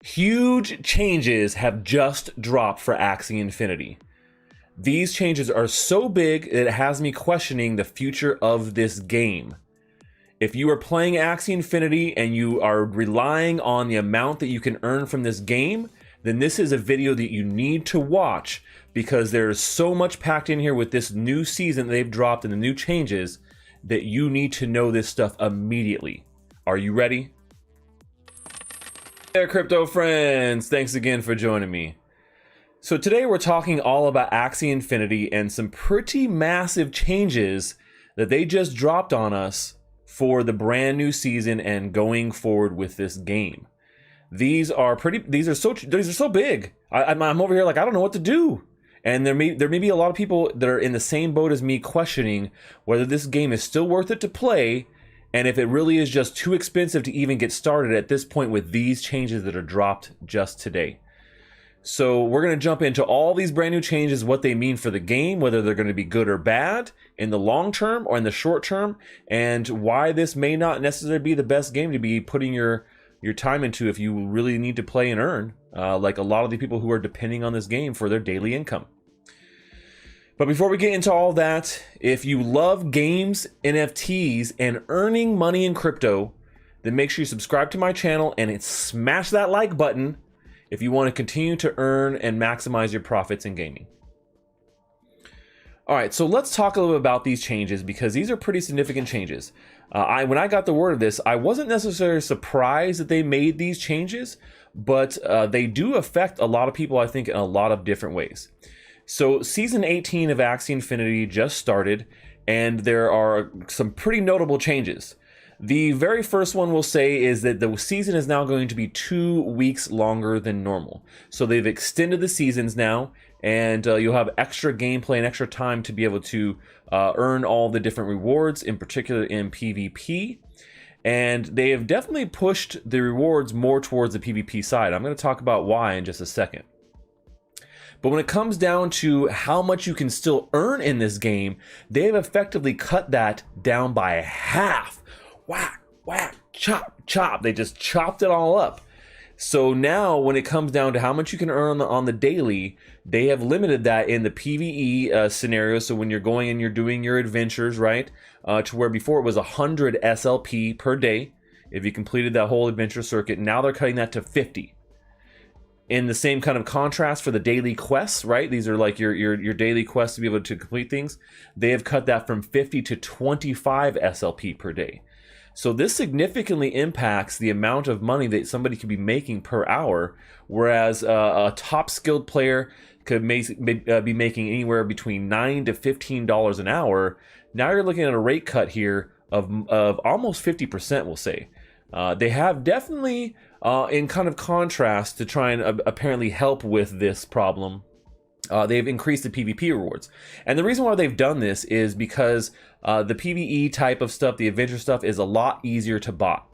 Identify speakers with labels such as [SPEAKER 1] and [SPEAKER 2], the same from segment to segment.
[SPEAKER 1] Huge changes have just dropped for Axie Infinity. These changes are so big that it has me questioning the future of this game. If you are playing Axie Infinity and you are relying on the amount that you can earn from this game, then this is a video that you need to watch because there's so much packed in here with this new season they've dropped and the new changes that you need to know this stuff immediately. Are you ready? Hey there, crypto friends, thanks again for joining me. So today we're talking all about Axie Infinity and some pretty massive changes that they just dropped on us for the brand new season and going forward with this game. These are so big. I'm over here like I don't know what to do. And there may be a lot of people that are in the same boat as me questioning whether this game is still worth it to play and if it really is just too expensive to even get started at this point with these changes that are dropped just today. So we're going to jump into all these brand new changes, what they mean for the game, whether they're going to be good or bad in the long term or in the short term, and why this may not necessarily be the best game to be putting your time into if you really need to play and earn, like a lot of the people who are depending on this game for their daily income. But before we get into all that, if you love games, NFTs, and earning money in crypto, then make sure you subscribe to my channel and smash that like button if you want to continue to earn and maximize your profits in gaming. All right, so let's talk a little bit about these changes because these are pretty significant changes. When I got the word of this, I wasn't necessarily surprised that they made these changes, but they do affect a lot of people, I think, in a lot of different ways. So Season 18 of Axie Infinity just started, and there are some pretty notable changes. The very first one we'll say is that the season is now going to be 2 weeks longer than normal. So they've extended the seasons now, and you'll have extra gameplay and extra time to be able to earn all the different rewards, in particular in PvP. And they have definitely pushed the rewards more towards the PvP side. I'm going to talk about why in just a second. But when it comes down to how much you can still earn in this game, they have effectively cut that down by half. Whack, whack, chop, chop. They just chopped it all up. So now when it comes down to how much you can earn on the daily, they have limited that in the PvE scenario. So when you're going and you're doing your adventures, right, to where before it was 100 SLP per day if you completed that whole adventure circuit. Now they're cutting that to 50. In the same kind of contrast for the daily quests, right? These are like your daily quests to be able to complete things. They have cut that from 50 to 25 SLP per day. So this significantly impacts the amount of money that somebody could be making per hour, whereas a top skilled player could be making anywhere between $9 to $15 an hour. Now you're looking at a rate cut here of almost 50%, we'll say. They have definitely, in kind of contrast to try and apparently help with this problem, they've increased the PvP rewards. And the reason why they've done this is because the PvE type of stuff, the adventure stuff, is a lot easier to bot,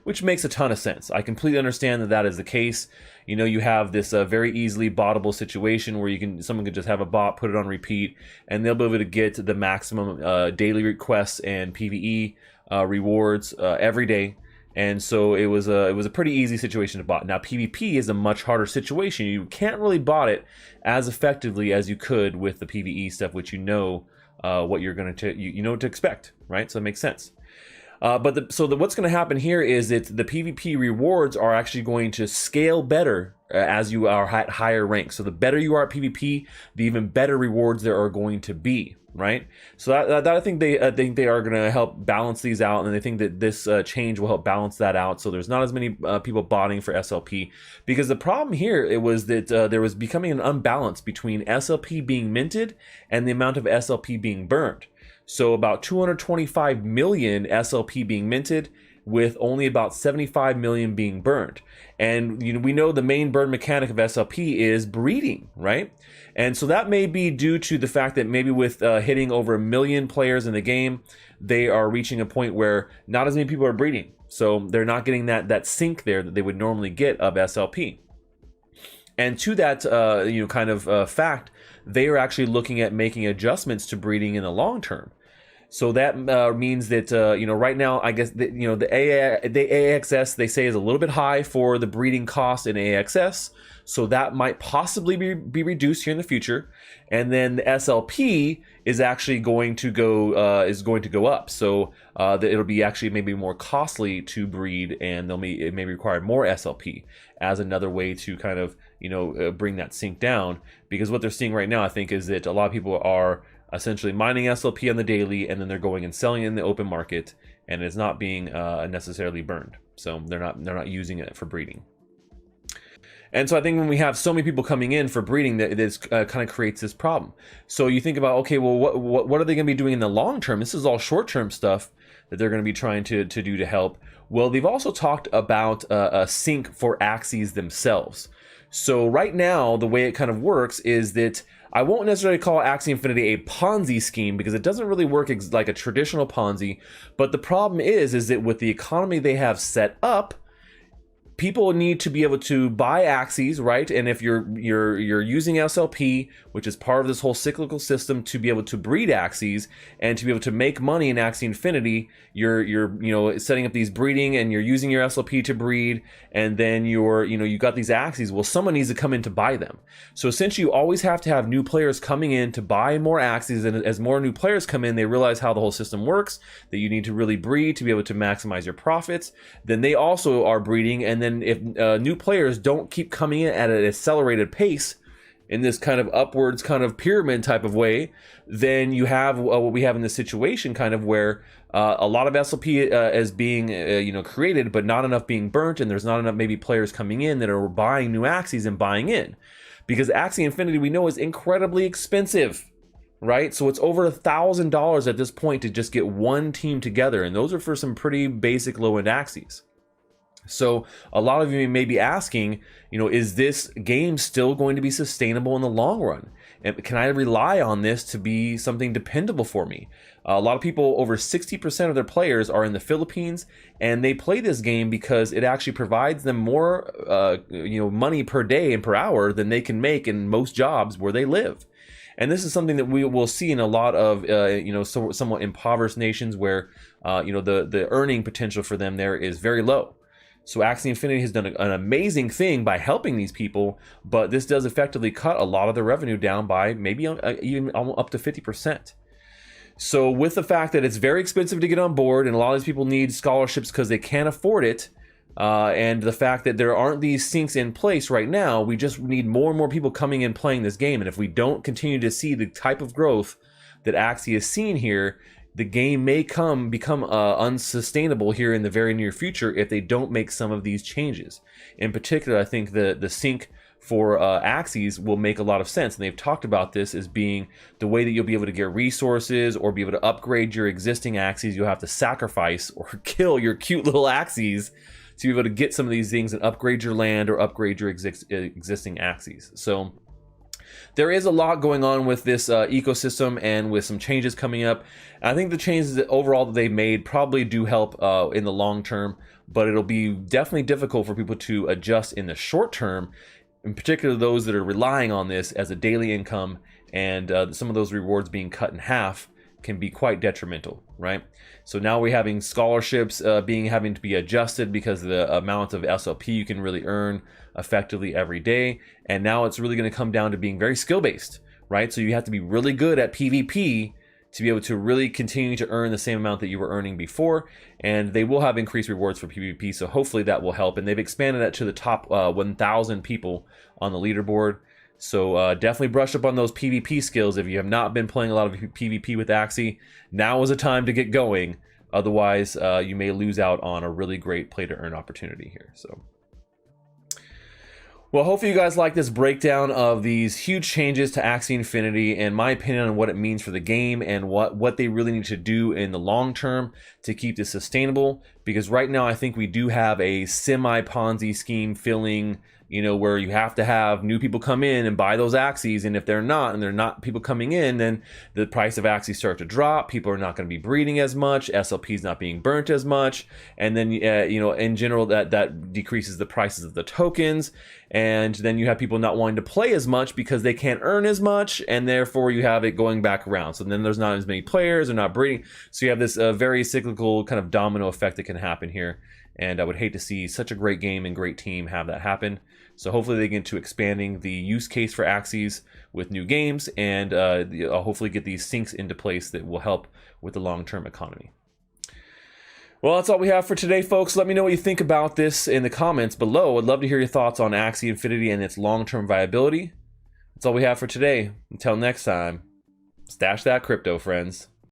[SPEAKER 1] which makes a ton of sense. I completely understand that that is the case. You know, you have this very easily bottable situation where someone could just have a bot, put it on repeat, and they'll be able to get the maximum daily requests and PvE rewards every day. And so it was a pretty easy situation to bot. Now PvP is a much harder situation. You can't really bot it as effectively as you could with the PvE stuff, which you know what you're going to you know what to expect, right? So it makes sense. What's going to happen here is that the PvP rewards are actually going to scale better as you are at higher ranks. So the better you are at PvP, the even better rewards there are going to be, right? So that I think they are going to help balance these out, and they think that this change will help balance that out. So there's not as many people botting for SLP, because the problem here it was that there was becoming an unbalance between SLP being minted and the amount of SLP being burned. So about 225 million SLP being minted, with only about 75 million being burned. And we know the main burn mechanic of SLP is breeding, right? And so that may be due to the fact that maybe with hitting over 1 million players in the game, they are reaching a point where not as many people are breeding. So they're not getting that sync there that they would normally get of SLP. And to that fact, they are actually looking at making adjustments to breeding in the long term. So that means that right now, I guess that, the AXS, they say, is a little bit high for the breeding cost in AXS. So that might possibly be reduced here in the future. And then the SLP is actually going to go up. So it'll be actually maybe more costly to breed, and it may require more SLP as another way to kind of bring that sync down. Because what they're seeing right now, I think, is that a lot of people are essentially mining SLP on the daily, and then they're going and selling it in the open market, and it's not being necessarily burned. So they're not using it for breeding. And so I think when we have so many people coming in for breeding, this kind of creates this problem. So you think about, okay, well, what are they going to be doing in the long term? This is all short-term stuff that they're going to be trying to do to help. Well, they've also talked about a sync for Axies themselves. So right now, the way it kind of works is that I won't necessarily call Axie Infinity a Ponzi scheme, because it doesn't really work like a traditional Ponzi. But the problem is that with the economy they have set up, people need to be able to buy Axies, right? And if you're using SLP, which is part of this whole cyclical system, to be able to breed Axies and to be able to make money in Axie Infinity, you're setting up these breeding, and you're using your SLP to breed, and then you got these Axies. Well, someone needs to come in to buy them. So essentially, you always have to have new players coming in to buy more Axies, and as more new players come in, they realize how the whole system works, that you need to really breed to be able to maximize your profits. Then they also are breeding, and then if new players don't keep coming in at an accelerated pace in this kind of upwards kind of pyramid type of way, then you have what we have in this situation, kind of where a lot of SLP is being created, but not enough being burnt, and there's not enough maybe players coming in that are buying new Axies and buying in, because Axie Infinity, we know, is incredibly expensive, right? So it's over $1,000 at this point to just get one team together, and those are for some pretty basic low-end Axies. So a lot of you may be asking, is this game still going to be sustainable in the long run? And can I rely on this to be something dependable for me? A lot of people, over 60% of their players, are in the Philippines, and they play this game because it actually provides them more money per day and per hour than they can make in most jobs where they live. And this is something that we will see in a lot of somewhat impoverished nations where the earning potential for them there is very low. So Axie Infinity has done an amazing thing by helping these people, but this does effectively cut a lot of the revenue down by maybe even up to 50%. So with the fact that it's very expensive to get on board, and a lot of these people need scholarships because they can't afford it, and the fact that there aren't these syncs in place right now, we just need more and more people coming in playing this game. And if we don't continue to see the type of growth that Axie has seen here, the game may become unsustainable here in the very near future if they don't make some of these changes. In particular, I think the sync for Axies will make a lot of sense, and they've talked about this as being the way that you'll be able to get resources or be able to upgrade your existing Axies. You'll have to sacrifice or kill your cute little Axies to be able to get some of these things and upgrade your land or upgrade your existing Axies. So there is a lot going on with this ecosystem, and with some changes coming up. I think the changes that overall that they've made probably do help in the long term, but it'll be definitely difficult for people to adjust in the short term, in particular those that are relying on this as a daily income, and some of those rewards being cut in half can be quite detrimental, right? So now we're having scholarships having to be adjusted because of the amount of SLP you can really earn effectively every day, and now it's really going to come down to being very skill-based, right? So you have to be really good at PvP to be able to really continue to earn the same amount that you were earning before, and they will have increased rewards for PvP, so hopefully that will help. And they've expanded that to the top 1,000 people on the leaderboard. So definitely brush up on those PvP skills. If you have not been playing a lot of PvP with Axie, now is a time to get going. Otherwise, you may lose out on a really great play to earn opportunity here. So, well, hopefully you guys like this breakdown of these huge changes to Axie Infinity and my opinion on what it means for the game and what they really need to do in the long term to keep this sustainable. because right now I think we do have a semi Ponzi scheme filling, you know, where you have to have new people come in and buy those Axies, and if they're not people coming in, then the price of Axies start to drop. People are not going to be breeding as much, SLP's not being burnt as much, and then you know, in general that decreases the prices of the tokens, and then you have people not wanting to play as much because they can't earn as much, and therefore you have it going back around. So then there's not as many players, they're not breeding, so you have this very cyclical kind of domino effect that can happen here. And I would hate to see such a great game and great team have that happen. So hopefully they get into expanding the use case for Axies with new games, and hopefully get these sinks into place that will help with the long-term economy. Well, that's all we have for today, folks. Let me know what you think about this in the comments below. I'd love to hear your thoughts on Axie Infinity and its long-term viability. That's all we have for today. Until next time, stash that crypto, friends.